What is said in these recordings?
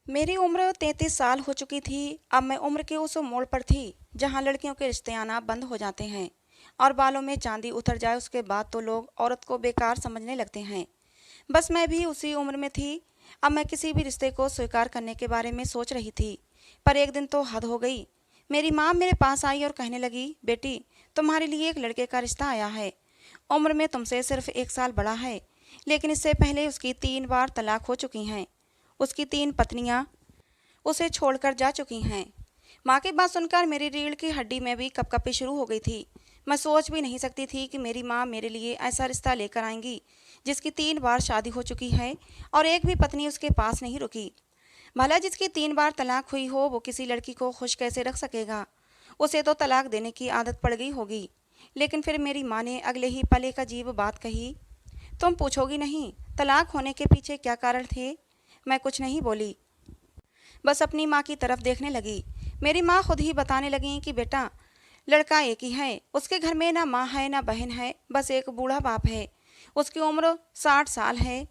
मेरी उम्र 33 साल हो चुकी थी। अब मैं उम्र के उस मोड़ पर थी जहाँ लड़कियों के रिश्ते आना बंद हो जाते हैं और बालों में चांदी उतर जाए उसके बाद तो लोग औरत को बेकार समझने लगते हैं। बस मैं भी उसी उम्र में थी। अब मैं किसी भी रिश्ते को स्वीकार करने के बारे में सोच रही थी, पर एक दिन तो हद हो गई। मेरी माँ मेरे पास आई और कहने लगी, बेटी, तुम्हारे लिए एक लड़के का रिश्ता आया है। उम्र में तुमसे सिर्फ 1 साल बड़ा है, लेकिन इससे पहले उसकी 3 बार तलाक हो चुकी हैं। उसकी 3 पत्नियां उसे छोड़कर जा चुकी हैं। माँ की बात सुनकर मेरी रीढ़ की हड्डी में भी कपकपी शुरू हो गई थी। मैं सोच भी नहीं सकती थी कि मेरी माँ मेरे लिए ऐसा रिश्ता लेकर आएंगी जिसकी 3 बार शादी हो चुकी है और एक भी पत्नी उसके पास नहीं रुकी। भला जिसकी 3 बार तलाक हुई हो वो किसी लड़की को खुश कैसे रख सकेगा? उसे तो तलाक देने की आदत पड़ गई होगी। लेकिन फिर मेरी माँ ने अगले ही पल एक अजीब बात कही, तुम पूछोगी नहीं तलाक होने के पीछे क्या कारण थे? मैं कुछ नहीं बोली, बस अपनी माँ की तरफ देखने लगी। मेरी माँ खुद ही बताने लगी कि बेटा, लड़का एक ही है, उसके घर में ना माँ है ना बहन है, बस एक बूढ़ा बाप है। उसकी उम्र 60 साल है।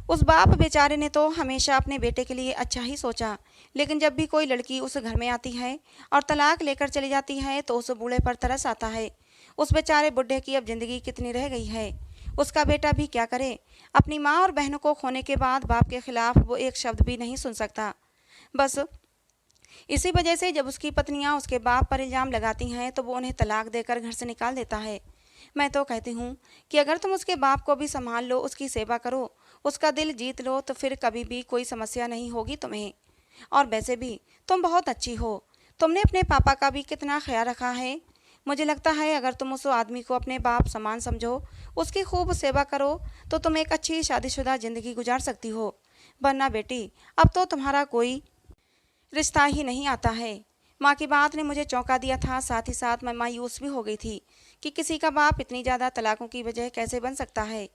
उस बाप बेचारे ने तो हमेशा अपने बेटे के लिए अच्छा ही सोचा, लेकिन जब भी कोई लड़की उस घर में आती है और तलाक लेकर चली जाती है तो उस बूढ़े पर तरस आता है। उस बेचारे बुढ़े की अब जिंदगी कितनी रह गई है। उसका बेटा भी क्या करे? अपनी माँ और बहनों को खोने के बाद बाप के खिलाफ वो एक शब्द भी नहीं सुन सकता। बस इसी वजह से जब उसकी पत्नियां उसके बाप पर इल्ज़ाम लगाती हैं तो वो उन्हें तलाक देकर घर से निकाल देता है। मैं तो कहती हूँ कि अगर तुम उसके बाप को भी संभाल लो, उसकी सेवा करो, उसका दिल जीत लो, तो फिर कभी भी कोई समस्या नहीं होगी तुम्हें। और वैसे भी तुम बहुत अच्छी हो। तुमने अपने पापा का भी कितना ख्याल रखा है। मुझे लगता है अगर तुम उस आदमी को अपने बाप समान समझो, उसकी खूब सेवा करो, तो तुम एक अच्छी शादीशुदा ज़िंदगी गुजार सकती हो। वरना बेटी, अब तो तुम्हारा कोई रिश्ता ही नहीं आता है। माँ की बात ने मुझे चौंका दिया था, साथ ही साथ मैं मायूस भी हो गई थी कि किसी का बाप इतनी ज़्यादा तलाकों की वजह कैसे बन सकता है।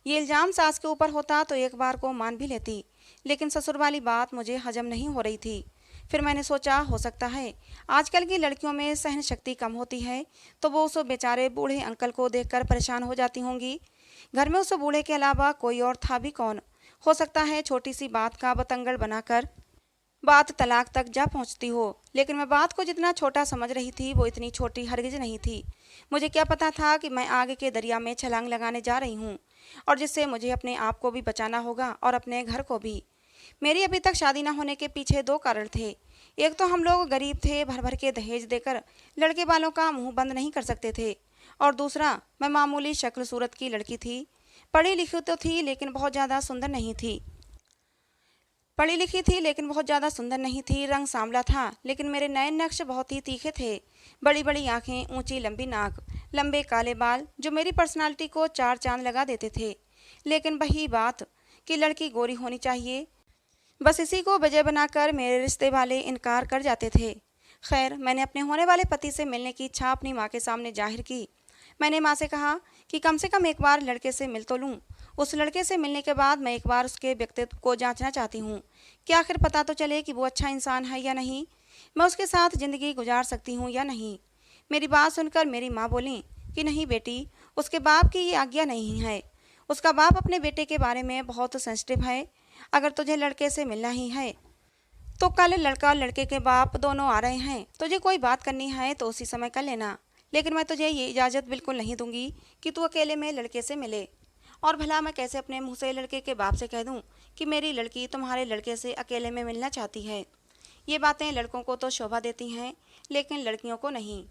ये इल्ज़ाम सास के ऊपर होता तो एक बार को मान भी लेती, लेकिन ससुर वाली बात मुझे हजम नहीं हो रही थी। फिर मैंने सोचा हो सकता है आजकल की लड़कियों में सहन शक्ति कम होती है, तो वो उस बेचारे बूढ़े अंकल को देखकर परेशान हो जाती होंगी। घर में उस बूढ़े के अलावा कोई और था भी कौन? हो सकता है छोटी सी बात का बतंगड़ बनाकर बात तलाक तक जा पहुंचती हो। लेकिन मैं बात को जितना छोटा समझ रही थी वो इतनी छोटी हरगिज नहीं थी। मुझे क्या पता था कि मैं आगे के दरिया में छलांग लगाने जा रही हूँ, और जिससे मुझे अपने आप को भी बचाना होगा और अपने घर को भी। मेरी अभी तक शादी न होने के पीछे दो कारण थे। एक तो हम लोग गरीब थे, भर भर के दहेज देकर लड़के वालों का मुंह बंद नहीं कर सकते थे। और दूसरा, मैं मामूली शक्ल सूरत की लड़की थी। पढ़ी लिखी तो थी लेकिन बहुत ज़्यादा सुंदर नहीं थी। पढ़ी लिखी थी लेकिन बहुत ज़्यादा सुंदर नहीं थी। रंग सांवला था लेकिन मेरे नयन नक्श बहुत ही तीखे थे। बड़ी बड़ी आंखें, ऊंची लंबी नाक, लंबे काले बाल जो मेरी पर्सनालिटी को चार चांद लगा देते थे। लेकिन वही बात कि लड़की गोरी होनी चाहिए, बस इसी को वजह बनाकर मेरे रिश्ते वाले इनकार कर जाते थे। खैर, मैंने अपने होने वाले पति से मिलने की इच्छा अपनी माँ के सामने जाहिर की। मैंने माँ से कहा कि कम से कम एक बार लड़के से मिल तो लूँ। उस लड़के से मिलने के बाद मैं एक बार उसके व्यक्तित्व को जांचना चाहती हूँ कि आखिर पता तो चले कि वो अच्छा इंसान है या नहीं, मैं उसके साथ ज़िंदगी गुजार सकती हूँ या नहीं। मेरी बात सुनकर मेरी माँ बोली कि नहीं बेटी, उसके बाप की ये आज्ञा नहीं है। उसका बाप अपने बेटे के बारे में बहुत सेंसिटिव है। अगर तुझे लड़के से मिलना ही है तो कल लड़का और लड़के के बाप दोनों आ रहे हैं, तुझे कोई बात करनी है तो उसी समय कर लेना। लेकिन मैं तुझे ये इजाज़त बिल्कुल नहीं दूंगी कि तू अकेले में लड़के से मिले। और भला मैं कैसे अपने मुंह से लड़के के बाप से कह दूं कि मेरी लड़की तुम्हारे लड़के से अकेले में मिलना चाहती है? ये बातें लड़कों को तो शोभा देती हैं, लेकिन लड़कियों को नहीं।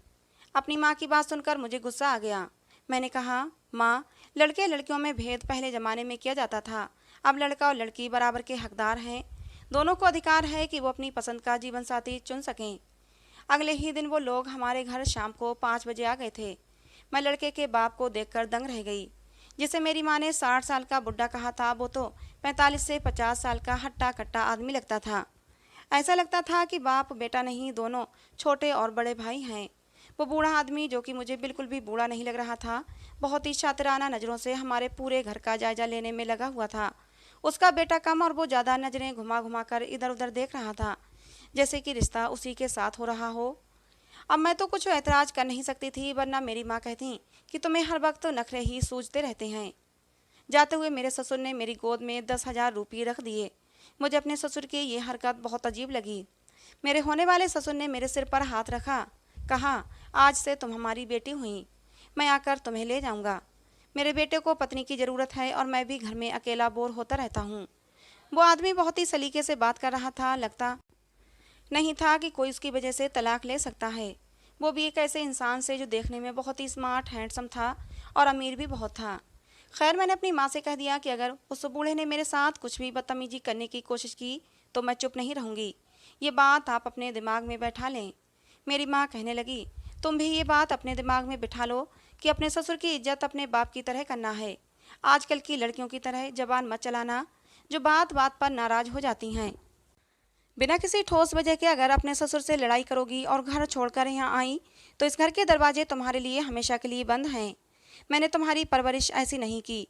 अपनी माँ की बात सुनकर मुझे गुस्सा आ गया। मैंने कहा, माँ, लड़के लड़कियों में भेद पहले ज़माने में किया जाता था। अब लड़का और लड़की बराबर के हकदार हैं। दोनों को अधिकार है कि वो अपनी पसंद का जीवन साथी चुन सकें। अगले ही दिन वो लोग हमारे घर शाम को 5 बजे आ गए थे। मैं लड़के के बाप को देखकर दंग रह गई। जिसे मेरी माँ ने 60 साल का बुढ़ा कहा था, वो तो 45 से 50 साल का हट्टा कट्टा आदमी लगता था। ऐसा लगता था कि बाप बेटा नहीं, दोनों छोटे और बड़े भाई हैं। वो बूढ़ा आदमी, जो कि मुझे बिल्कुल भी बूढ़ा नहीं लग रहा था, बहुत ही शातिराना नज़रों से हमारे पूरे घर का जायजा लेने में लगा हुआ था। उसका बेटा कम और वो ज़्यादा नज़रें घुमा घुमा कर इधर उधर देख रहा था, जैसे कि रिश्ता उसी के साथ हो रहा हो। अब मैं तो कुछ ऐतराज़ कर नहीं सकती थी, वरना मेरी माँ कहती कि तुम्हें हर वक्त नखरे ही सूझते रहते हैं। जाते हुए मेरे ससुर ने मेरी गोद में 10,000 रुपये रख दिए। मुझे अपने ससुर की ये हरकत बहुत अजीब लगी। मेरे होने वाले ससुर ने मेरे सिर पर हाथ रखा, कहा, आज से तुम हमारी बेटी हुई, मैं आकर तुम्हें ले जाऊंगा। मेरे बेटे को पत्नी की ज़रूरत है और मैं भी घर में अकेला बोर होता रहता हूँ। वो आदमी बहुत ही सलीके से बात कर रहा था, लगता नहीं था कि कोई उसकी वजह से तलाक ले सकता है। वो भी एक ऐसे इंसान से जो देखने में बहुत ही स्मार्ट हैंडसम था और अमीर भी बहुत था। खैर, मैंने अपनी माँ से कह दिया कि अगर उस बूढ़े ने मेरे साथ कुछ भी बदतमीजी करने की कोशिश की तो मैं चुप नहीं रहूँगी। ये बात आप अपने दिमाग में बैठा लें। मेरी माँ कहने लगी, तुम भी ये बात अपने दिमाग में बिठा लो कि अपने ससुर की इज्जत अपने बाप की तरह करना है। आजकल की लड़कियों की तरह जबान मत चलाना, जो बात बात पर नाराज हो जाती हैं। बिना किसी ठोस वजह के अगर अपने ससुर से लड़ाई करोगी और घर छोड़कर यहाँ आई तो इस घर के दरवाजे तुम्हारे लिए हमेशा के लिए बंद हैं। मैंने तुम्हारी परवरिश ऐसी नहीं की।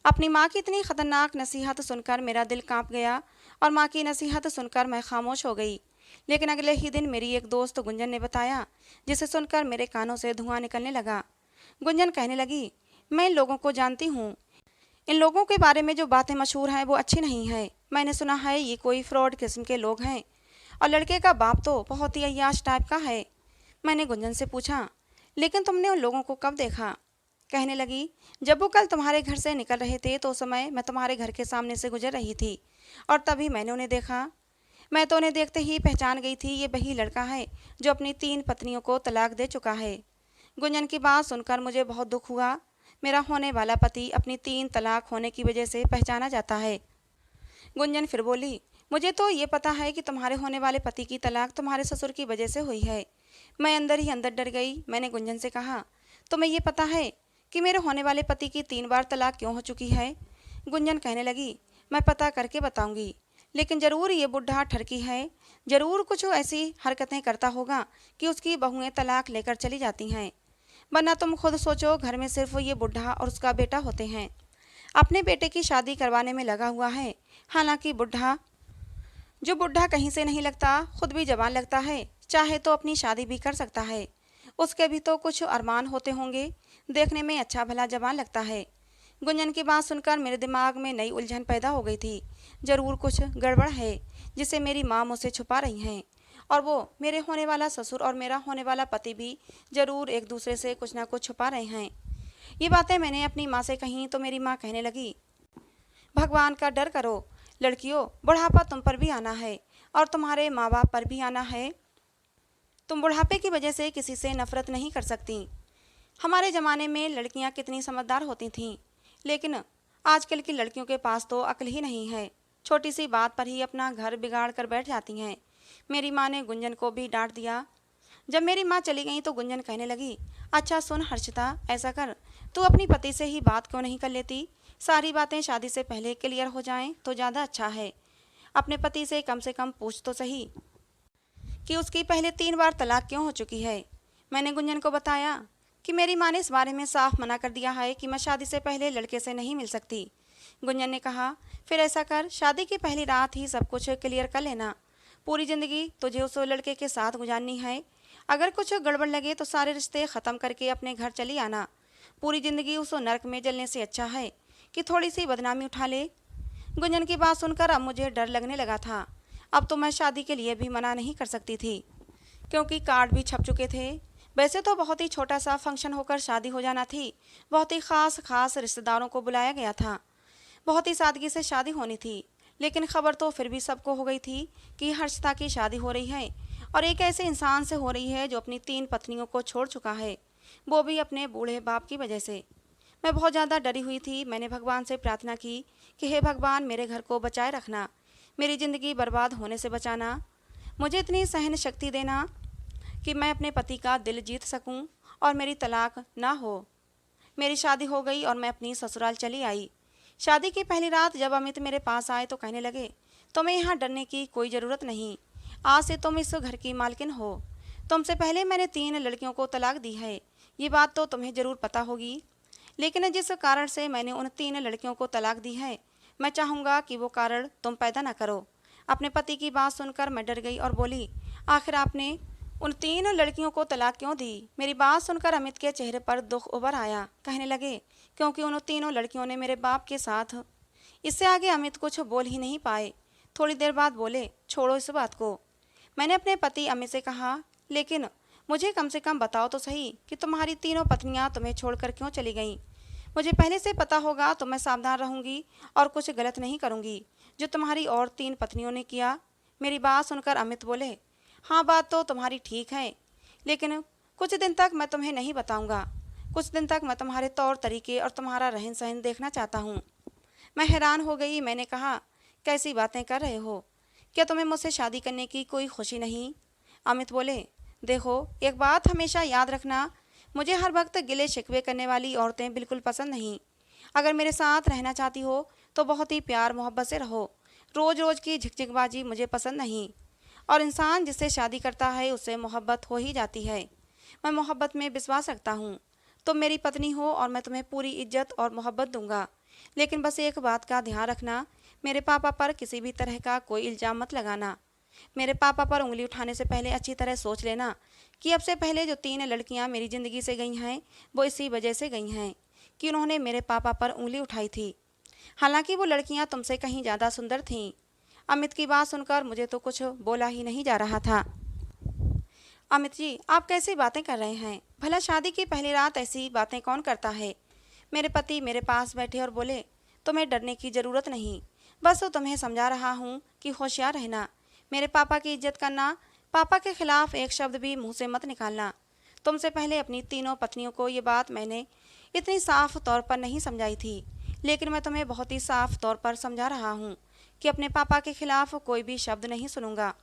अपनी माँ की इतनी खतरनाक नसीहत सुनकर मेरा दिल कांप गया और माँ की नसीहत सुनकर मैं खामोश हो गई। लेकिन अगले ही दिन मेरी एक दोस्त गुंजन ने बताया, जिसे सुनकर मेरे कानों से धुआं निकलने लगा। गुंजन कहने लगी, मैं इन लोगों को जानती हूँ। इन लोगों के बारे में जो बातें मशहूर हैं वो अच्छी नहीं है। मैंने सुना है ये कोई फ्रॉड किस्म के लोग हैं और लड़के का बाप तो बहुत ही अय्याश टाइप का है। मैंने गुंजन से पूछा, लेकिन तुमने उन लोगों को कब देखा? कहने लगी, जब वो कल तुम्हारे घर से निकल रहे थे तो उस समय मैं तुम्हारे घर के सामने से गुजर रही थी और तभी मैंने उन्हें देखा। मैं तो उन्हें देखते ही पहचान गई थी, ये वही लड़का है जो अपनी 3 पत्नियों को तलाक दे चुका है। गुंजन की बात सुनकर मुझे बहुत दुख हुआ। मेरा होने वाला पति अपनी 3 तलाक होने की वजह से पहचाना जाता है। गुंजन फिर बोली, मुझे तो ये पता है कि तुम्हारे होने वाले पति की तलाक तुम्हारे ससुर की वजह से हुई है। मैं अंदर ही अंदर डर गई। मैंने गुंजन से कहा, तुम्हें ये पता है कि मेरे होने वाले पति की 3 बार तलाक क्यों हो चुकी है? गुंजन कहने लगी, मैं पता करके बताऊंगी, लेकिन ज़रूर ये बुढ़ा ठरकी है। ज़रूर कुछ ऐसी हरकतें करता होगा कि उसकी बहुएं तलाक लेकर चली जाती हैं। वरना तुम खुद सोचो, घर में सिर्फ ये बुढ़ा और उसका बेटा होते हैं। अपने बेटे की शादी करवाने में लगा हुआ है। हालांकि जो बुढ़ा कहीं से नहीं लगता, खुद भी जवान लगता है, चाहे तो अपनी शादी भी कर सकता है। उसके भी तो कुछ अरमान होते होंगे, देखने में अच्छा भला जवान लगता है। गुंजन की बात सुनकर मेरे दिमाग में नई उलझन पैदा हो गई थी। ज़रूर कुछ गड़बड़ है जिसे मेरी माँ मुझसे छुपा रही हैं, और वो मेरे होने वाला ससुर और मेरा होने वाला पति भी ज़रूर एक दूसरे से कुछ ना कुछ छुपा रहे हैं। ये बातें मैंने अपनी माँ से कहीं तो मेरी माँ कहने लगी, भगवान का डर करो लड़कियों, बुढ़ापा तुम पर भी आना है और तुम्हारे माँ बाप पर भी आना है। तुम बुढ़ापे की वजह से किसी से नफरत नहीं कर सकती। हमारे ज़माने में लड़कियाँ कितनी समझदार होती थीं, लेकिन आजकल की लड़कियों के पास तो अक्ल ही नहीं है। छोटी सी बात पर ही अपना घर बिगाड़ कर बैठ जाती हैं। मेरी माँ ने गुंजन को भी डांट दिया। जब मेरी माँ चली गई तो गुंजन कहने लगी, अच्छा सुन हर्षिता, ऐसा कर, तू अपनी पति से ही बात क्यों नहीं कर लेती? सारी बातें शादी से पहले क्लियर हो जाएं तो ज़्यादा अच्छा है। अपने पति से कम पूछ तो सही कि उसकी पहले 3 बार तलाक क्यों हो चुकी है। मैंने गुंजन को बताया कि मेरी माँ ने इस बारे में साफ मना कर दिया है कि मैं शादी से पहले लड़के से नहीं मिल सकती। गुंजन ने कहा, फिर ऐसा कर, शादी की पहली रात ही सब कुछ क्लियर कर लेना। पूरी ज़िंदगी तुझे उस लड़के के साथ गुजारनी है। अगर कुछ गड़बड़ लगे तो सारे रिश्ते ख़त्म करके अपने घर चली आना। पूरी ज़िंदगी उस नर्क में जलने से अच्छा है कि थोड़ी सी बदनामी उठा ले। गुंजन की बात सुनकर अब मुझे डर लगने लगा था। अब तो मैं शादी के लिए भी मना नहीं कर सकती थी, क्योंकि कार्ड भी छप चुके थे। वैसे तो बहुत ही छोटा सा फंक्शन होकर शादी हो जाना थी। बहुत ही खास रिश्तेदारों को बुलाया गया था। बहुत ही सादगी से शादी होनी थी, लेकिन खबर तो फिर भी सबको हो गई थी कि हर्षिता की शादी हो रही है और एक ऐसे इंसान से हो रही है जो अपनी 3 पत्नियों को छोड़ चुका है, वो भी अपने बूढ़े बाप की वजह से। मैं बहुत ज़्यादा डरी हुई थी। मैंने भगवान से प्रार्थना की कि हे भगवान, मेरे घर को बचाए रखना, मेरी ज़िंदगी बर्बाद होने से बचाना, मुझे इतनी सहन शक्ति देना कि मैं अपने पति का दिल जीत सकूं और मेरी तलाक ना हो। मेरी शादी हो गई और मैं अपनी ससुराल चली आई। शादी की पहली रात जब अमित मेरे पास आए तो कहने लगे, तुम्हें यहाँ डरने की कोई ज़रूरत नहीं, आज से तुम इस घर की मालकिन हो। तुमसे पहले मैंने 3 लड़कियों को तलाक दी है, ये बात तो तुम्हें ज़रूर पता होगी। लेकिन जिस कारण से मैंने उन 3 लड़कियों को तलाक दी है, मैं चाहूँगा कि वो कारण तुम पैदा ना करो। अपने पति की बात सुनकर मैं डर गई और बोली, आखिर आपने उन 3 लड़कियों को तलाक क्यों दी? मेरी बात सुनकर अमित के चेहरे पर दुख उभर आया। कहने लगे, क्योंकि उन 3 लड़कियों ने मेरे बाप के साथ। इससे आगे अमित कुछ बोल ही नहीं पाए। थोड़ी देर बाद बोले, छोड़ो इस बात को। मैंने अपने पति अमित से कहा, लेकिन मुझे कम से कम बताओ तो सही कि तुम्हारी तीनों पत्नियां तुम्हें छोड़कर क्यों चली गईं। मुझे पहले से पता होगा तो मैं सावधान रहूंगी और कुछ गलत नहीं करूंगी जो तुम्हारी और 3 पत्नियों ने किया। मेरी बात सुनकर अमित बोले, हाँ बात तो तुम्हारी ठीक है, लेकिन कुछ दिन तक मैं तुम्हें नहीं बताऊंगा। कुछ दिन तक मैं तुम्हारे तौर तरीके और तुम्हारा रहन सहन देखना चाहता हूँ। मैं हैरान हो गई। मैंने कहा, कैसी बातें कर रहे हो? क्या तुम्हें मुझसे शादी करने की कोई खुशी नहीं? अमित बोले, देखो एक बात हमेशा याद रखना, मुझे हर वक्त गिले शिकवे करने वाली औरतें बिल्कुल पसंद नहीं। अगर मेरे साथ रहना चाहती हो तो बहुत ही प्यार मोहब्बत से रहो। रोज़ रोज़ की झिकझिकबाजी मुझे पसंद नहीं। और इंसान जिससे शादी करता है उससे मोहब्बत हो ही जाती है। मैं मोहब्बत में विश्वास रखता हूँ। तुम मेरी पत्नी हो और मैं तुम्हें पूरी इज्जत और मोहब्बत दूंगा, लेकिन बस एक बात का ध्यान रखना, मेरे पापा पर किसी भी तरह का कोई इल्ज़ाम मत लगाना। मेरे पापा पर उंगली उठाने से पहले अच्छी तरह सोच लेना कि अब से पहले जो 3 लड़कियां मेरी ज़िंदगी से गई हैं वो इसी वजह से गई हैं कि उन्होंने मेरे पापा पर उंगली उठाई थी। हालांकि वो लड़कियां तुमसे कहीं ज़्यादा सुंदर थीं। अमित की बात सुनकर मुझे तो कुछ बोला ही नहीं जा रहा था। अमित जी, आप कैसी बातें कर रहे हैं? भला शादी की पहली रात ऐसी बातें कौन करता है? मेरे पति मेरे पास बैठे और बोले, तुम्हें डरने की ज़रूरत नहीं, बस तो तुम्हें समझा रहा हूँ कि होशियार रहना, मेरे पापा की इज्जत करना, पापा के खिलाफ एक शब्द भी मुंह से मत निकालना। तुमसे पहले अपनी तीनों पत्नियों को ये बात मैंने इतनी साफ तौर पर नहीं समझाई थी, लेकिन मैं तुम्हें बहुत ही साफ तौर पर समझा रहा हूँ कि अपने पापा के खिलाफ कोई भी शब्द नहीं सुनूंगा।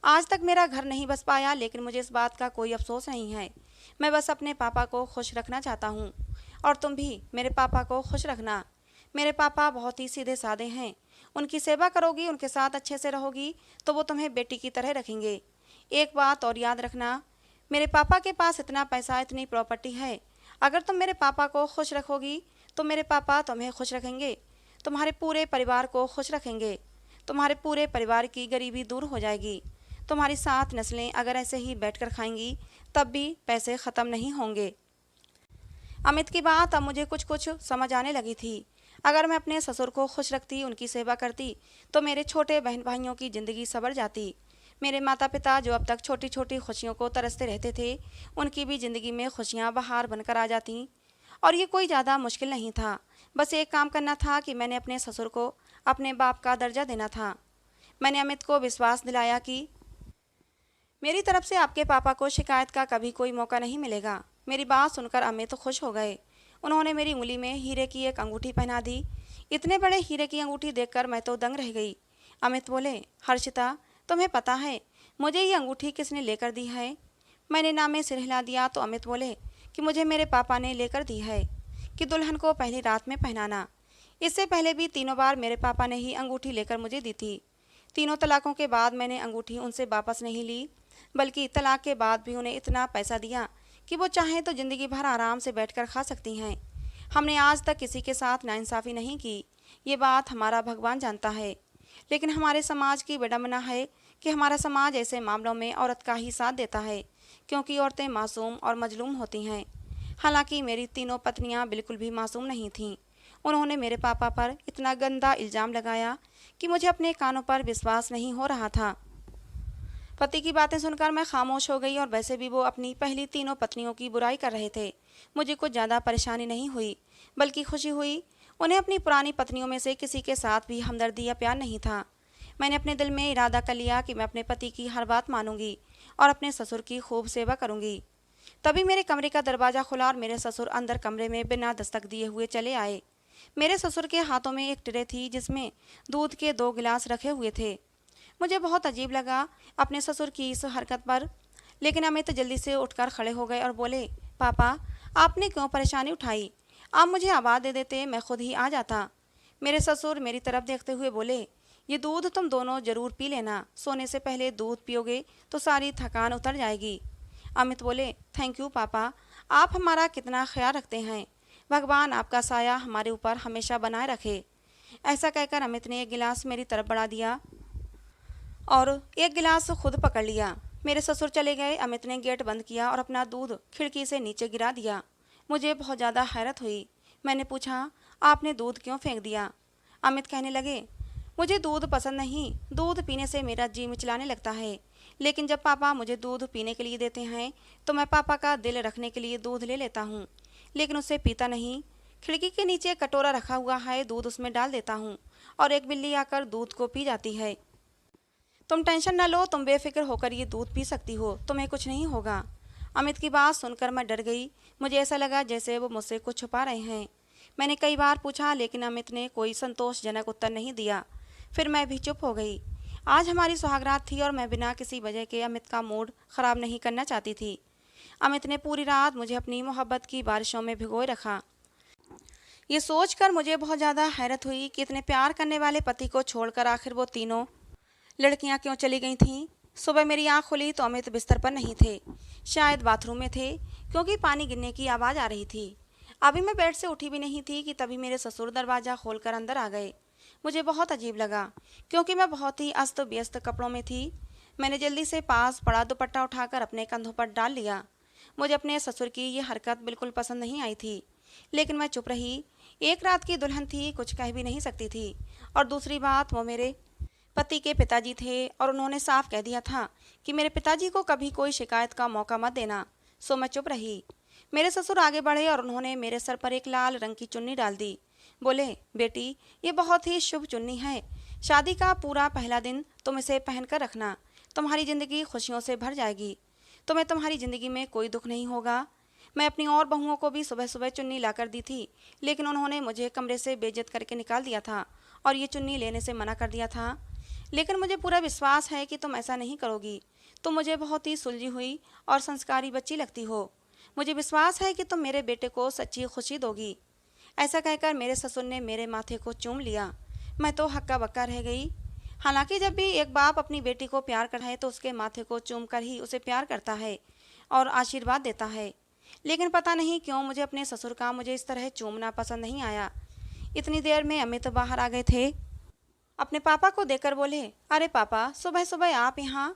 आज तक मेरा घर नहीं बस पाया, लेकिन मुझे इस बात का कोई अफसोस नहीं है। मैं बस अपने पापा को खुश रखना चाहता हूँ, और तुम भी मेरे पापा को खुश रखना। मेरे पापा बहुत ही सीधे साधे हैं। उनकी सेवा करोगी, उनके साथ अच्छे से रहोगी तो वो तुम्हें बेटी की तरह रखेंगे। एक बात और याद रखना, मेरे पापा के पास इतना पैसा, इतनी प्रॉपर्टी है। अगर तुम मेरे पापा को खुश रखोगी तो मेरे पापा तुम्हें खुश रखेंगे, तुम्हारे पूरे परिवार को खुश रखेंगे। तुम्हारे पूरे परिवार की गरीबी दूर हो जाएगी। तुम्हारी 7 नस्लें अगर ऐसे ही बैठकर खाएंगी तब भी पैसे ख़त्म नहीं होंगे। अमित की बात अब मुझे कुछ कुछ समझ आने लगी थी। अगर मैं अपने ससुर को खुश रखती, उनकी सेवा करती, तो मेरे छोटे बहन भाइयों की ज़िंदगी संवर जाती। मेरे माता पिता जो अब तक छोटी छोटी खुशियों को तरसते रहते थे, उनकी भी ज़िंदगी में खुशियाँ बहार बनकर आ जाती। और ये कोई ज़्यादा मुश्किल नहीं था। बस एक काम करना था कि मैंने अपने ससुर को अपने बाप का दर्जा देना था। मैंने अमित को विश्वास दिलाया कि मेरी तरफ से आपके पापा को शिकायत का कभी कोई मौका नहीं मिलेगा। मेरी बात सुनकर अमित खुश हो गए। उन्होंने मेरी उंगली में हीरे की एक अंगूठी पहना दी। इतने बड़े हीरे की अंगूठी देखकर मैं तो दंग रह गई। अमित बोले, हर्षिता, तुम्हें पता है मुझे ये अंगूठी किसने लेकर दी है? मैंने नामे सिर हिला दिया तो अमित बोले कि मुझे मेरे पापा ने लेकर दी है कि दुल्हन को पहली रात में पहनाना। इससे पहले भी 3 बार मेरे पापा ने ही अंगूठी लेकर मुझे दी थी। 3 तलाकों के बाद मैंने अंगूठी उनसे वापस नहीं ली, बल्कि तलाक के बाद भी उन्हें इतना पैसा दिया कि वो चाहें तो ज़िंदगी भर आराम से बैठकर खा सकती हैं। हमने आज तक किसी के साथ नाइंसाफ़ी नहीं की, ये बात हमारा भगवान जानता है। लेकिन हमारे समाज की विडंबना है कि हमारा समाज ऐसे मामलों में औरत का ही साथ देता है, क्योंकि औरतें मासूम और मजलूम होती हैं। हालांकि मेरी तीनों पत्नियां बिल्कुल भी मासूम नहीं थीं। उन्होंने मेरे पापा पर इतना गंदा इल्ज़ाम लगाया कि मुझे अपने कानों पर विश्वास नहीं हो रहा था। पति की बातें सुनकर मैं खामोश हो गई, और वैसे भी वो अपनी पहली तीनों पत्नियों की बुराई कर रहे थे। मुझे कुछ ज़्यादा परेशानी नहीं हुई, बल्कि खुशी हुई। उन्हें अपनी पुरानी पत्नियों में से किसी के साथ भी हमदर्दी या प्यार नहीं था। मैंने अपने दिल में इरादा कर लिया कि मैं अपने पति की हर बात मानूंगी और अपने ससुर की खूब सेवा करूंगी। तभी मेरे कमरे का दरवाज़ा खुला और मेरे ससुर अंदर कमरे में बिना दस्तक दिए हुए चले आए। मेरे ससुर के हाथों में एक ट्रे थी जिसमें दूध के 2 गिलास रखे हुए थे। मुझे बहुत अजीब लगा अपने ससुर की इस हरकत पर, लेकिन अमित जल्दी से उठकर खड़े हो गए और बोले, पापा, आपने क्यों परेशानी उठाई? आप मुझे आवाज़ दे देते, मैं खुद ही आ जाता। मेरे ससुर मेरी तरफ देखते हुए बोले, ये दूध तुम दोनों जरूर पी लेना, सोने से पहले दूध पियोगे तो सारी थकान उतर जाएगी। अमित बोले, थैंक यू पापा, आप हमारा कितना ख्याल रखते हैं। भगवान आपका साया हमारे ऊपर हमेशा बनाए रखे। ऐसा कहकर अमित ने एक गिलास मेरी तरफ बढ़ा दिया और एक गिलास खुद पकड़ लिया। मेरे ससुर चले गए। अमित ने गेट बंद किया और अपना दूध खिड़की से नीचे गिरा दिया। मुझे बहुत ज़्यादा हैरत हुई। मैंने पूछा, आपने दूध क्यों फेंक दिया? अमित कहने लगे, मुझे दूध पसंद नहीं, दूध पीने से मेरा जी मिचलाने लगता है। लेकिन जब पापा मुझे दूध पीने के लिए देते हैं तो मैं पापा का दिल रखने के लिए दूध ले लेता हूँ, लेकिन उसे पीता नहीं। खिड़की के नीचे कटोरा रखा हुआ है, दूध उसमें डाल देता हूँ और एक बिल्ली आकर दूध को पी जाती है। तुम टेंशन न लो, तुम बेफिक्र होकर ये दूध पी सकती हो, तुम्हें कुछ नहीं होगा। अमित की बात सुनकर मैं डर गई। मुझे ऐसा लगा जैसे वो मुझसे कुछ छुपा रहे हैं। मैंने कई बार पूछा लेकिन अमित ने कोई संतोषजनक उत्तर नहीं दिया। फिर मैं भी चुप हो गई। आज हमारी सुहागरात थी और मैं बिना किसी वजह के अमित का मूड खराब नहीं करना चाहती थी। अमित ने पूरी रात मुझे अपनी मोहब्बत की बारिशों में भिगोए रखा। ये सोचकर मुझे बहुत ज़्यादा हैरत हुई कि इतने प्यार करने वाले पति को छोड़कर आखिर वो तीनों लड़कियां क्यों चली गई थीं। सुबह मेरी आंख खुली तो अमित बिस्तर पर नहीं थे, शायद बाथरूम में थे, क्योंकि पानी गिरने की आवाज़ आ रही थी। अभी मैं बेड से उठी भी नहीं थी कि तभी मेरे ससुर दरवाज़ा खोलकर अंदर आ गए। मुझे बहुत अजीब लगा, क्योंकि मैं बहुत ही अस्त व्यस्त कपड़ों में थी। मैंने जल्दी से पास पड़ा दुपट्टा उठाकर अपने कंधों पर डाल लिया। मुझे अपने ससुर की ये हरकत बिल्कुल पसंद नहीं आई थी, लेकिन मैं चुप रही। एक रात की दुल्हन थी, कुछ कह भी नहीं सकती थी। और दूसरी बात, वो मेरे पति के पिताजी थे और उन्होंने साफ कह दिया था कि मेरे पिताजी को कभी कोई शिकायत का मौका मत देना। सो मैं चुप रही। मेरे ससुर आगे बढ़े और उन्होंने मेरे सर पर एक लाल रंग की चुन्नी डाल दी। बोले, बेटी, ये बहुत ही शुभ चुन्नी है। शादी का पूरा पहला दिन तुम इसे पहनकर रखना, तुम्हारी ज़िंदगी खुशियों से भर जाएगी। तुम्हें तुम्हारी ज़िंदगी में कोई दुख नहीं होगा। मैं अपनी और बहुओं को भी सुबह सुबह चुन्नी ला कर दी थी, लेकिन उन्होंने मुझे कमरे से बेइज्जत करके निकाल दिया था और ये चुन्नी लेने से मना कर दिया था। लेकिन मुझे पूरा विश्वास है कि तुम ऐसा नहीं करोगी। तुम मुझे बहुत ही सुलझी हुई और संस्कारी बच्ची लगती हो। मुझे विश्वास है कि तुम मेरे बेटे को सच्ची खुशी दोगी। ऐसा कहकर मेरे ससुर ने मेरे माथे को चूम लिया। मैं तो हक्का बक्का रह गई। हालांकि जब भी एक बाप अपनी बेटी को प्यार करता है तो उसके माथे को चूम कर ही उसे प्यार करता है और आशीर्वाद देता है। लेकिन पता नहीं क्यों मुझे अपने ससुर का मुझे इस तरह चूमना पसंद नहीं आया। इतनी देर में अमित बाहर आ गए थे। अपने पापा को देखकर बोले, अरे पापा, सुबह सुबह आप यहाँ।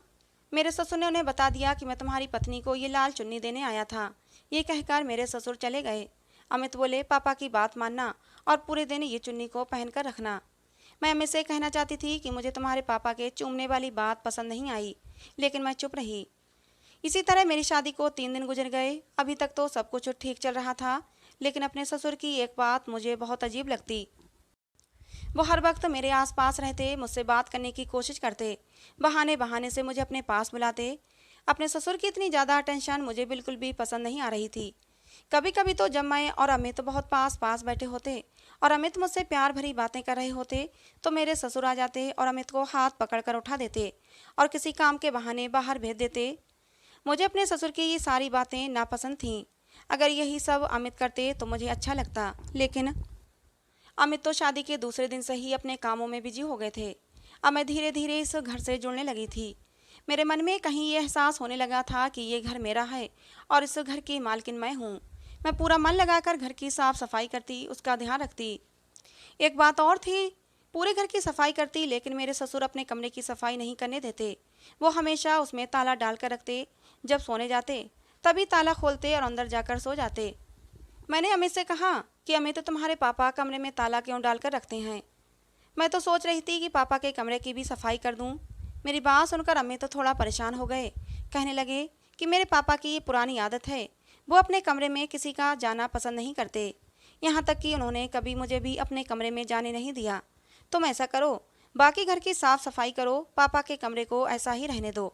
मेरे ससुर ने उन्हें बता दिया कि मैं तुम्हारी पत्नी को ये लाल चुन्नी देने आया था। ये कहकर मेरे ससुर चले गए। अमित बोले, पापा की बात मानना और पूरे दिन ये चुन्नी को पहन कर रखना। मैं अमित से कहना चाहती थी कि मुझे तुम्हारे पापा के चूमने वाली बात पसंद नहीं आई, लेकिन मैं चुप रही। इसी तरह मेरी शादी को 3 दिन गुजर गए। अभी तक तो सब कुछ ठीक चल रहा था, लेकिन अपने ससुर की एक बात मुझे बहुत अजीब लगती। वो हर वक्त मेरे आसपास रहते, मुझसे बात करने की कोशिश करते, बहाने बहाने से मुझे अपने पास बुलाते। अपने ससुर की इतनी ज़्यादा अटेंशन मुझे बिल्कुल भी पसंद नहीं आ रही थी। कभी कभी तो जब मैं और अमित बहुत पास पास बैठे होते और अमित मुझसे प्यार भरी बातें कर रहे होते तो मेरे ससुर आ जाते और अमित को हाथ पकड़कर उठा देते और किसी काम के बहाने बाहर भेज देते। मुझे अपने ससुर की ये सारी बातें नापसंद थीं। अगर यही सब अमित करते तो मुझे अच्छा लगता, लेकिन अमित तो शादी के दूसरे दिन से ही अपने कामों में बिजी हो गए थे। अब मैं धीरे धीरे इस घर से जुड़ने लगी थी। मेरे मन में कहीं ये एहसास होने लगा था कि ये घर मेरा है और इस घर की मालकिन मैं हूँ। मैं पूरा मन लगाकर घर की साफ सफाई करती, उसका ध्यान रखती। एक बात और थी, पूरे घर की सफाई करती, लेकिन मेरे ससुर अपने कमरे की सफाई नहीं करने देते। वो हमेशा उसमें ताला डाल कर रखते। जब सोने जाते तभी ताला खोलते और अंदर जाकर सो जाते। मैंने अमित से कहा कि अमित, तो तुम्हारे पापा कमरे में ताला क्यों डालकर रखते हैं? मैं तो सोच रही थी कि पापा के कमरे की भी सफाई कर दूं। मेरी बात सुनकर अमित तो थोड़ा परेशान हो गए। कहने लगे कि मेरे पापा की ये पुरानी आदत है, वो अपने कमरे में किसी का जाना पसंद नहीं करते। यहाँ तक कि उन्होंने कभी मुझे भी अपने कमरे में जाने नहीं दिया। तुम ऐसा करो, बाकी घर की साफ सफाई करो, पापा के कमरे को ऐसा ही रहने दो।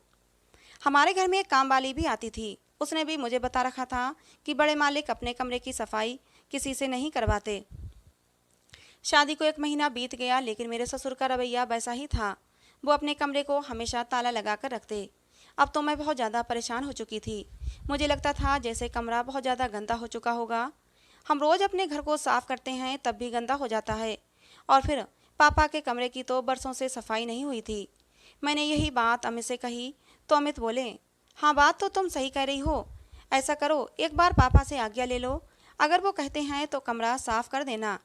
हमारे घर में एक काम वाली भी आती थी, उसने भी मुझे बता रखा था कि बड़े मालिक अपने कमरे की सफाई किसी से नहीं करवाते। शादी को 1 महीना बीत गया, लेकिन मेरे ससुर का रवैया वैसा ही था। वो अपने कमरे को हमेशा ताला लगा कर रखते। अब तो मैं बहुत ज़्यादा परेशान हो चुकी थी। मुझे लगता था जैसे कमरा बहुत ज़्यादा गंदा हो चुका होगा। हम रोज़ अपने घर को साफ़ करते हैं तब भी गंदा हो जाता है, और फिर पापा के कमरे की तो बरसों से सफाई नहीं हुई थी। मैंने यही बात अमित से कही तो अमित बोले, हाँ, बात तो तुम सही कह रही हो। ऐसा करो, एक बार पापा से आज्ञा ले लो, अगर वो कहते हैं तो कमरा साफ कर देना।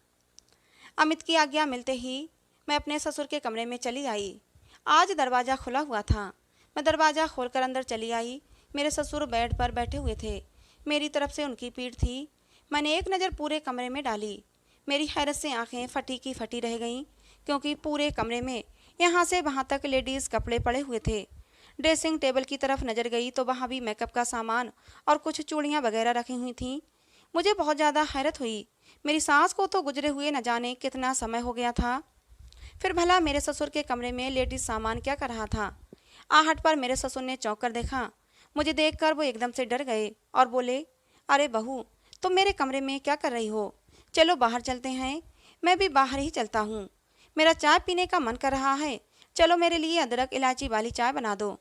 अमित की आज्ञा मिलते ही मैं अपने ससुर के कमरे में चली आई। आज दरवाज़ा खुला हुआ था। मैं दरवाज़ा खोलकर अंदर चली आई। मेरे ससुर बेड पर बैठे हुए थे, मेरी तरफ से उनकी पीठ थी। मैंने एक नज़र पूरे कमरे में डाली। मेरी हैरत से आंखें फटी की फटी रह गईं, क्योंकि पूरे कमरे में यहाँ से वहाँ तक लेडीज़ कपड़े पड़े हुए थे। ड्रेसिंग टेबल की तरफ नज़र गई तो वहाँ भी मेकअप का सामान और कुछ चूड़ियाँ वगैरह रखी हुई थीं। मुझे बहुत ज़्यादा हैरत हुई। मेरी सास को तो गुजरे हुए न जाने कितना समय हो गया था। फिर भला मेरे ससुर के कमरे में लेडीज सामान क्या कर रहा था? आहट पर मेरे ससुर ने चौंक कर देखा। मुझे देखकर वो एकदम से डर गए और बोले, अरे बहू, तुम मेरे कमरे में क्या कर रही हो? चलो बाहर चलते हैं। मैं भी बाहर ही चलता हूँ। मेरा चाय पीने का मन कर रहा है। चलो मेरे लिए अदरक इलायची वाली चाय बना दो।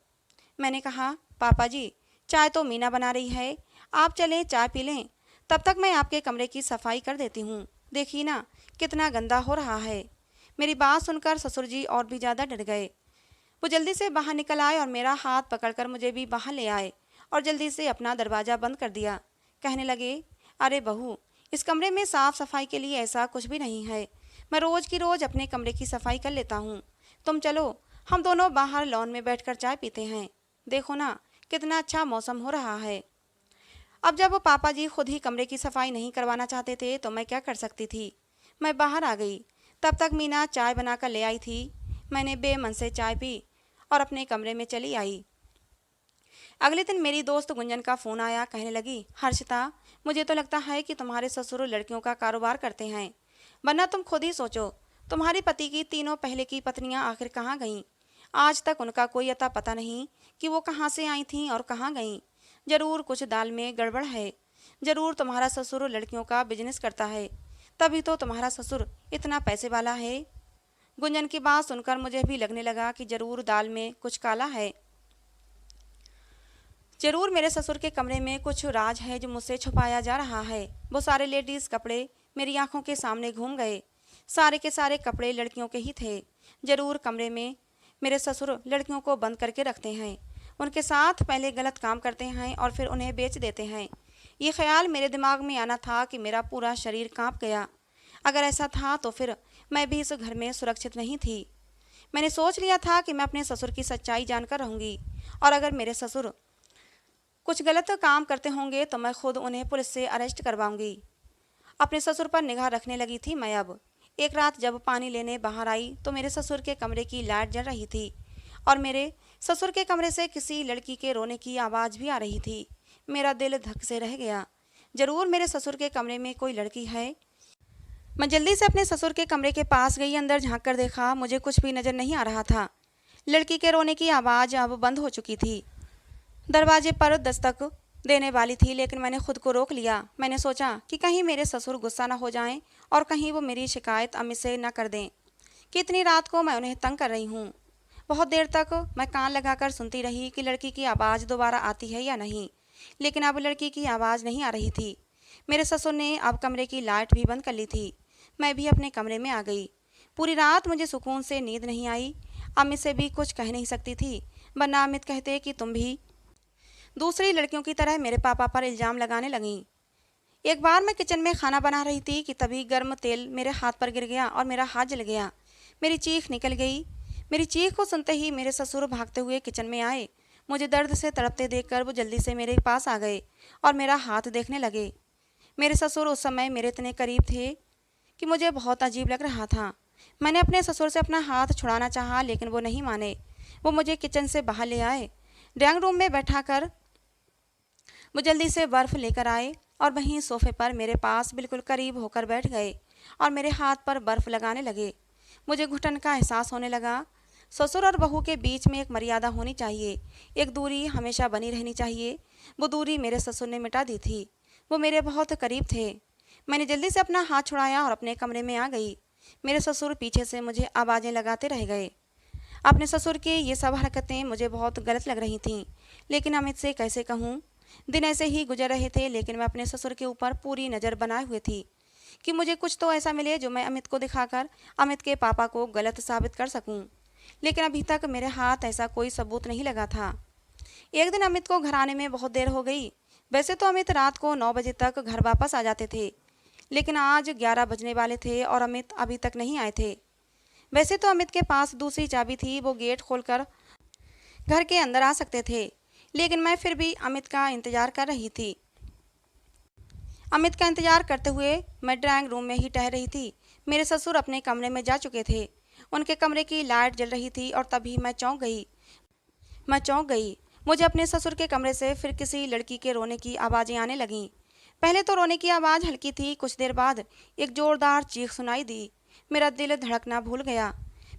मैंने कहा, पापा जी, चाय तो मीना बना रही है, आप चलें चाय पी लें, तब तक मैं आपके कमरे की सफाई कर देती हूँ। देखिए ना कितना गंदा हो रहा है। मेरी बात सुनकर ससुर जी और भी ज़्यादा डर गए। वो जल्दी से बाहर निकल आए और मेरा हाथ पकड़कर मुझे भी बाहर ले आए और जल्दी से अपना दरवाज़ा बंद कर दिया। कहने लगे, अरे बहू, इस कमरे में साफ़ सफाई के लिए ऐसा कुछ भी नहीं है। मैं रोज़ की रोज़ अपने कमरे की सफाई कर लेता हूँ। तुम चलो, हम दोनों बाहर लॉन में बैठकर चाय पीते हैं। देखो ना कितना अच्छा मौसम हो रहा है। अब जब वो पापा जी खुद ही कमरे की सफाई नहीं करवाना चाहते थे तो मैं क्या कर सकती थी। मैं बाहर आ गई। तब तक मीना चाय बनाकर ले आई थी। मैंने बेमन से चाय पी और अपने कमरे में चली आई। अगले दिन मेरी दोस्त गुंजन का फ़ोन आया। कहने लगी, हर्षिता, मुझे तो लगता है कि तुम्हारे ससुर लड़कियों का कारोबार करते हैं, वरना तुम खुद ही सोचो, तुम्हारे पति की तीनों पहले की पत्नियां आखिर कहाँ गईं? आज तक उनका कोई अता पता नहीं कि वो कहाँ से आई थीं और कहाँ गईं। जरूर कुछ दाल में गड़बड़ है। जरूर तुम्हारा ससुर लड़कियों का बिजनेस करता है, तभी तो तुम्हारा ससुर इतना पैसे वाला है। गुंजन की बात सुनकर मुझे भी लगने लगा कि जरूर दाल में कुछ काला है। जरूर मेरे ससुर के कमरे में कुछ राज है जो मुझसे छुपाया जा रहा है। वो सारे लेडीज़ कपड़े मेरी आंखों के सामने घूम गए। सारे के सारे कपड़े लड़कियों के ही थे। जरूर कमरे में मेरे ससुर लड़कियों को बंद करके रखते हैं, उनके साथ पहले गलत काम करते हैं और फिर उन्हें बेच देते हैं। ये ख्याल मेरे दिमाग में आना था कि मेरा पूरा शरीर कांप गया। अगर ऐसा था तो फिर मैं भी इस घर में सुरक्षित नहीं थी। मैंने सोच लिया था कि मैं अपने ससुर की सच्चाई जानकर रहूँगी और अगर मेरे ससुर कुछ गलत काम करते होंगे तो मैं खुद उन्हें पुलिस से अरेस्ट करवाऊंगी। अपने ससुर पर निगाह रखने लगी थी मैं अब। एक रात जब पानी लेने बाहर आई तो मेरे ससुर के कमरे की लाइट जल रही थी और मेरे ससुर के कमरे से किसी लड़की के रोने की आवाज़ भी आ रही थी। मेरा दिल धक से रह गया। जरूर मेरे ससुर के कमरे में कोई लड़की है। मैं जल्दी से अपने ससुर के कमरे के पास गई। अंदर झांक कर देखा, मुझे कुछ भी नज़र नहीं आ रहा था। लड़की के रोने की आवाज़ अब बंद हो चुकी थी। दरवाजे पर दस्तक देने वाली थी, लेकिन मैंने खुद को रोक लिया। मैंने सोचा कि कहीं मेरे ससुर गुस्सा ना हो जाएं और कहीं वो मेरी शिकायत अम्मी से न कर दें कि इतनी रात को मैं उन्हें तंग कर रही हूँ। बहुत देर तक मैं कान लगाकर सुनती रही कि लड़की की आवाज़ दोबारा आती है या नहीं, लेकिन अब लड़की की आवाज़ नहीं आ रही थी। मेरे ससुर ने अब कमरे की लाइट भी बंद कर ली थी। मैं भी अपने कमरे में आ गई। पूरी रात मुझे सुकून से नींद नहीं आई। अमित से भी कुछ कह नहीं सकती थी, वरना अमित कहते कि तुम भी दूसरी लड़कियों की तरह मेरे पापा पर इल्ज़ाम लगाने लगीं। एक बार मैं किचन में खाना बना रही थी कि तभी गर्म तेल मेरे हाथ पर गिर गया और मेरा हाथ जल गया। मेरी चीख निकल गई। मेरी चीख को सुनते ही मेरे ससुर भागते हुए किचन में आए। मुझे दर्द से तड़पते देखकर वो जल्दी से मेरे पास आ गए और मेरा हाथ देखने लगे। मेरे ससुर उस समय मेरे इतने करीब थे कि मुझे बहुत अजीब लग रहा था। मैंने अपने ससुर से अपना हाथ छुड़ाना चाहा, लेकिन वो नहीं माने। वो मुझे किचन से बाहर ले आए। ड्राइंग रूम में बैठाकर वो जल्दी से बर्फ़ लेकर आए और वहीं सोफे पर मेरे पास बिल्कुल करीब होकर बैठ गए और मेरे हाथ पर बर्फ़ लगाने लगे। मुझे घुटन का एहसास होने लगा। ससुर और बहू के बीच में एक मर्यादा होनी चाहिए, एक दूरी हमेशा बनी रहनी चाहिए। वो दूरी मेरे ससुर ने मिटा दी थी। वो मेरे बहुत करीब थे। मैंने जल्दी से अपना हाथ छुड़ाया और अपने कमरे में आ गई। मेरे ससुर पीछे से मुझे आवाज़ें लगाते रह गए। अपने ससुर की ये सब हरकतें मुझे बहुत गलत लग रही थीं, लेकिन अमित से कैसे कहूँ। दिन ऐसे ही गुजर रहे थे, लेकिन मैं अपने ससुर के ऊपर पूरी नज़र बनाए हुए थी कि मुझे कुछ तो ऐसा मिले जो मैं अमित को दिखाकर अमित के पापा को गलत साबित कर सकूं। लेकिन अभी तक मेरे हाथ ऐसा कोई सबूत नहीं लगा था। एक दिन अमित को घर आने में बहुत देर हो गई। वैसे तो अमित रात को 9 बजे तक घर वापस आ जाते थे, लेकिन आज 11 बजने वाले थे और अमित अभी तक नहीं आए थे। वैसे तो अमित के पास दूसरी चाबी थी, वो गेट खोलकर घर के अंदर आ सकते थे, लेकिन मैं फिर भी अमित का इंतज़ार कर रही थी। अमित का इंतज़ार करते हुए मैं ड्राइंग रूम में ही टहल रही थी। मेरे ससुर अपने कमरे में जा चुके थे उनके कमरे की लाइट जल रही थी और तभी मैं चौंक गई। मुझे अपने ससुर के कमरे से फिर किसी लड़की के रोने की आवाज़ें आने लगीं। पहले तो रोने की आवाज़ हल्की थी, कुछ देर बाद एक जोरदार चीख सुनाई दी। मेरा दिल धड़कना भूल गया।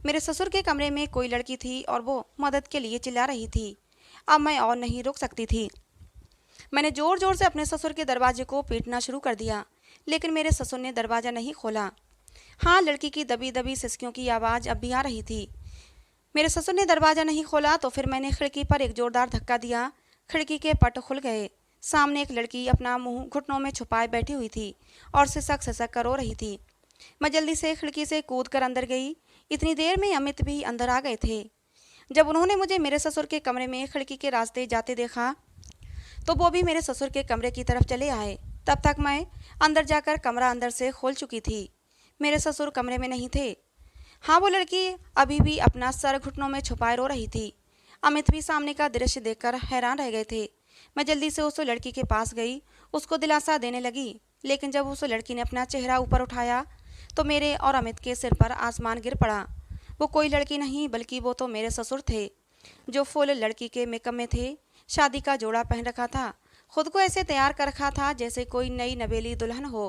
मेरे ससुर के कमरे में कोई लड़की थी और वो मदद के लिए चिल्ला रही थी। अब मैं और नहीं रुक सकती थी। मैंने जोर जोर से अपने ससुर के दरवाजे को पीटना शुरू कर दिया, लेकिन मेरे ससुर ने दरवाज़ा नहीं खोला। हाँ, लड़की की दबी दबी सिसकियों की आवाज़ अब भी आ रही थी। मेरे ससुर ने दरवाज़ा नहीं खोला तो फिर मैंने खिड़की पर एक जोरदार धक्का दिया। खिड़की के पट खुल गए। सामने एक लड़की अपना मुंह घुटनों में छुपाए बैठी हुई थी और सिसक सिसक कर रो रही थी। मैं जल्दी से खिड़की से कूद कर अंदर गई। इतनी देर में अमित भी अंदर आ गए थे। जब उन्होंने मुझे मेरे ससुर के कमरे में खिड़की के रास्ते जाते देखा तो वो भी मेरे ससुर के कमरे की तरफ चले आए। तब तक मैं अंदर जाकर कमरा अंदर से खोल चुकी थी। मेरे ससुर कमरे में नहीं थे। हाँ, वो लड़की अभी भी अपना सर घुटनों में छुपाए रो रही थी। अमित भी सामने का दृश्य देखकर हैरान रह गए थे। मैं जल्दी से उस लड़की के पास गई, उसको दिलासा देने लगी, लेकिन जब उस लड़की ने अपना चेहरा ऊपर उठाया तो मेरे और अमित के सिर पर आसमान गिर पड़ा। वो कोई लड़की नहीं बल्कि वो तो मेरे ससुर थे, जो फुल लड़की के मेकअप में थे। शादी का जोड़ा पहन रखा था, खुद को ऐसे तैयार कर रखा था जैसे कोई नई नवेली दुल्हन हो,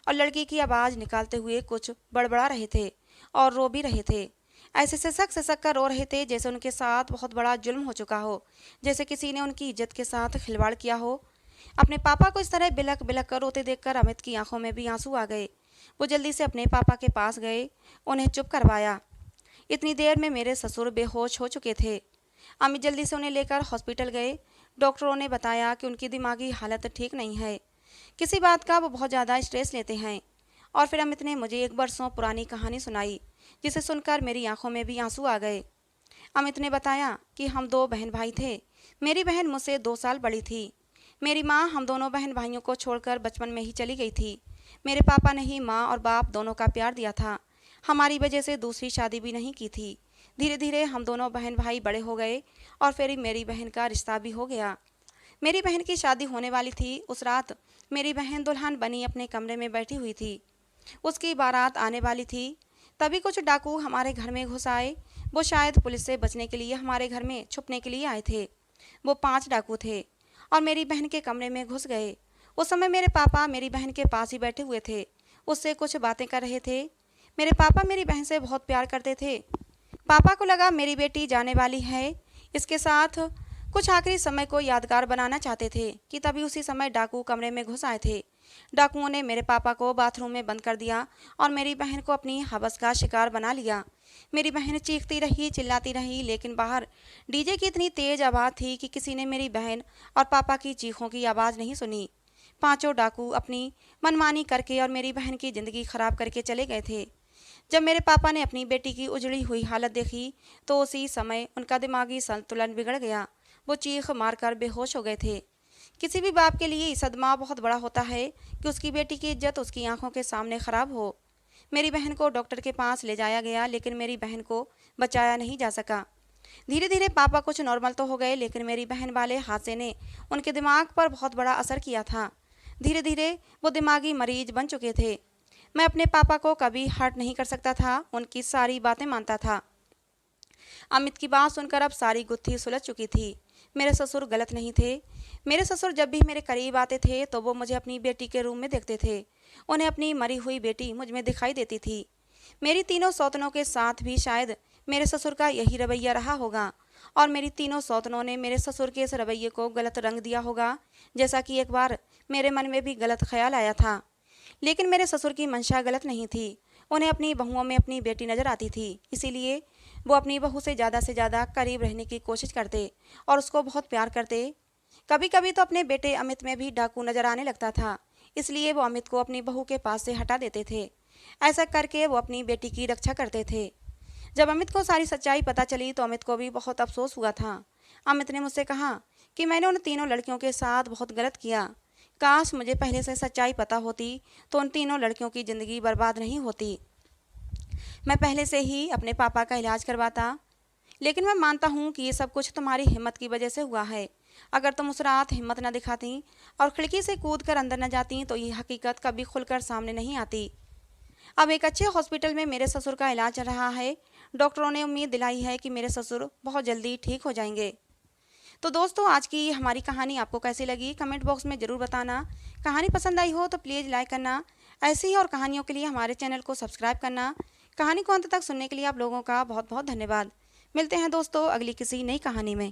और लड़की की आवाज़ निकालते हुए कुछ बड़बड़ा रहे थे और रो भी रहे थे। ऐसे सिसक सिसक कर रो रहे थे जैसे उनके साथ बहुत बड़ा जुल्म हो चुका हो, जैसे किसी ने उनकी इज्जत के साथ खिलवाड़ किया हो। अपने पापा को इस तरह बिलक बिलक कर रोते देखकर अमित की आंखों में भी आंसू आ गए। वो जल्दी से अपने पापा के पास गए, उन्हें चुप करवाया। इतनी देर में मेरे ससुर बेहोश हो चुके थे। अमित जल्दी से उन्हें लेकर हॉस्पिटल गए। डॉक्टरों ने बताया कि उनकी दिमागी हालत ठीक नहीं है, किसी बात का वो बहुत ज़्यादा स्ट्रेस लेते हैं। और फिर अमित ने मुझे एक बरसों पुरानी कहानी सुनाई, जिसे सुनकर मेरी आंखों में भी आंसू आ गए। अमित ने बताया कि हम 2 बहन भाई थे। मेरी बहन मुझसे 2 साल बड़ी थी। मेरी माँ हम दोनों बहन भाइयों को छोड़कर बचपन में ही चली गई थी। मेरे पापा ने ही माँ और बाप दोनों का प्यार दिया था। हमारी वजह से दूसरी शादी भी नहीं की थी। धीरे धीरे हम दोनों बहन भाई बड़े हो गए और फिर मेरी बहन का रिश्ता भी हो गया। मेरी बहन की शादी होने वाली थी। उस रात मेरी बहन दुल्हन बनी अपने कमरे में बैठी हुई थी। उसकी बारात आने वाली थी। तभी कुछ डाकू हमारे घर में घुस आए। वो शायद पुलिस से बचने के लिए हमारे घर में छुपने के लिए आए थे। वो 5 डाकू थे और मेरी बहन के कमरे में घुस गए। उस समय मेरे पापा मेरी बहन के पास ही बैठे हुए थे, उससे कुछ बातें कर रहे थे। मेरे पापा मेरी बहन से बहुत प्यार करते थे। पापा को लगा मेरी बेटी जाने वाली है, इसके साथ कुछ आखिरी समय को यादगार बनाना चाहते थे कि तभी उसी समय डाकू कमरे में घुस आए थे। डाकुओं ने मेरे पापा को बाथरूम में बंद कर दिया और मेरी बहन को अपनी हवस का शिकार बना लिया। मेरी बहन चीखती रही, चिल्लाती रही, लेकिन बाहर डीजे की इतनी तेज आवाज़ थी कि किसी ने मेरी बहन और पापा की चीखों की आवाज़ नहीं सुनी। 5 डाकू अपनी मनमानी करके और मेरी बहन की ज़िंदगी खराब करके चले गए थे। जब मेरे पापा ने अपनी बेटी की उजड़ी हुई हालत देखी तो उसी समय उनका दिमागी संतुलन बिगड़ गया। वो चीख मारकर बेहोश हो गए थे। किसी भी बाप के लिए सदमा बहुत बड़ा होता है कि उसकी बेटी की इज्जत उसकी आंखों के सामने खराब हो। मेरी बहन को डॉक्टर के पास ले जाया गया, लेकिन मेरी बहन को बचाया नहीं जा सका। धीरे धीरे पापा कुछ नॉर्मल तो हो गए, लेकिन मेरी बहन वाले हादसे ने उनके दिमाग पर बहुत बड़ा असर किया था। धीरे धीरे वो दिमागी मरीज बन चुके थे। मैं अपने पापा को कभी हर्ट नहीं कर सकता था, उनकी सारी बातें मानता था। अमित की बात सुनकर अब सारी गुत्थी सुलझ चुकी थी। मेरे ससुर गलत नहीं थे। मेरे ससुर जब भी मेरे करीब आते थे तो वो मुझे अपनी बेटी के रूम में देखते थे। उन्हें अपनी मरी हुई बेटी मुझ में दिखाई देती थी। मेरी तीनों सौतनों के साथ भी शायद मेरे ससुर का यही रवैया रहा होगा और मेरी तीनों सौतनों ने मेरे ससुर के इस रवैये को गलत रंग दिया होगा, जैसा कि एक बार मेरे मन में भी गलत ख्याल आया था। लेकिन मेरे ससुर की मंशा गलत नहीं थी। उन्हें अपनी बहुओं में अपनी बेटी नज़र आती थी, इसीलिए वो अपनी बहू से ज़्यादा करीब रहने की कोशिश करते और उसको बहुत प्यार करते। कभी कभी तो अपने बेटे अमित में भी डाकू नजर आने लगता था, इसलिए वो अमित को अपनी बहू के पास से हटा देते थे। ऐसा करके वो अपनी बेटी की रक्षा करते थे। जब अमित को सारी सच्चाई पता चली तो अमित को भी बहुत अफसोस हुआ था। अमित ने मुझसे कहा कि मैंने उन तीनों लड़कियों के साथ बहुत गलत किया। काश मुझे पहले से सच्चाई पता होती तो उन तीनों लड़कियों की ज़िंदगी बर्बाद नहीं होती। मैं पहले से ही अपने पापा का इलाज करवाता। लेकिन मैं मानता हूँ कि ये सब कुछ तुम्हारी हिम्मत की वजह से हुआ है। अगर तुम उस रात हिम्मत न दिखाती और खिड़की से कूदकर अंदर न जाती तो ये हकीकत कभी खुलकर सामने नहीं आती। अब एक अच्छे हॉस्पिटल में मेरे ससुर का इलाज चल रहा है। डॉक्टरों ने उम्मीद दिलाई है कि मेरे ससुर बहुत जल्दी ठीक हो जाएंगे। तो दोस्तों, आज की हमारी कहानी आपको कैसी लगी कमेंट बॉक्स में ज़रूर बताना। कहानी पसंद आई हो तो प्लीज़ लाइक करना। ऐसी ही और कहानियों के लिए हमारे चैनल को सब्सक्राइब करना। कहानी को अंत तक सुनने के लिए आप लोगों का बहुत बहुत धन्यवाद। मिलते हैं दोस्तों अगली किसी नई कहानी में।